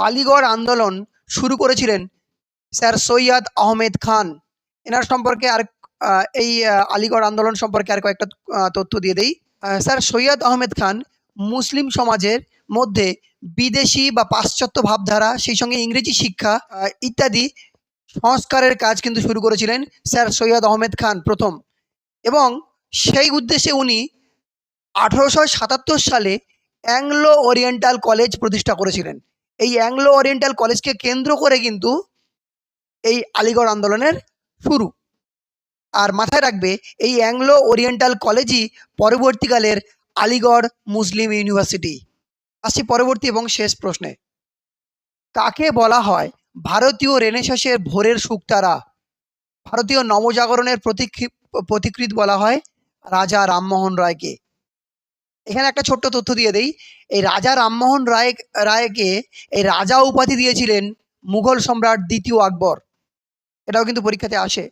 আলিগড় আন্দোলন শুরু করেছিলেন স্যার সৈয়দ আহমেদ খান। এনার সম্পর্কে আর এই আলিগড় আন্দোলন সম্পর্কে আর কয়েকটা তথ্য দিয়ে দেই। স্যার সৈয়দ আহমেদ খান মুসলিম সমাজের মধ্যে বিদেশি বা পাশ্চাত্য ভাবধারা, সেই সঙ্গে ইংরেজি শিক্ষা ইত্যাদি সংস্কারের কাজ কিন্তু শুরু করেছিলেন স্যার সৈয়দ আহমেদ খান প্রথম। এবং সেই উদ্দেশ্যে উনি 1877 সালে অ্যাংলো ওরিয়েন্টাল কলেজ প্রতিষ্ঠা করেছিলেন। এই অ্যাংলো ওরিয়েন্টাল কলেজকে কেন্দ্র করে কিন্তু এই আলিগড় আন্দোলনের শুরু। আর মাথায় রাখবে, এই অ্যাংলো ওরিয়েন্টাল কলেজই পরবর্তীকালের আলিগড় মুসলিম ইউনিভার্সিটি। আসছি পরবর্তী এবং শেষ প্রশ্নে। কাকে বলা হয় ভারতীয় রেনেসাঁসের ভোরের শুকতারা? ভারতীয় নবজাগরণের পথিকৃৎ বলা হয় রাজা রামমোহন রায়কে। এখানে একটা ছোট্ট তথ্য দিয়ে দেই, এই রাজা রামমোহন রায়কে এই রাজা উপাধি দিয়েছিলেন মুঘল সম্রাট দ্বিতীয় আকবর। এটাও কিন্তু পরীক্ষাতে আসে।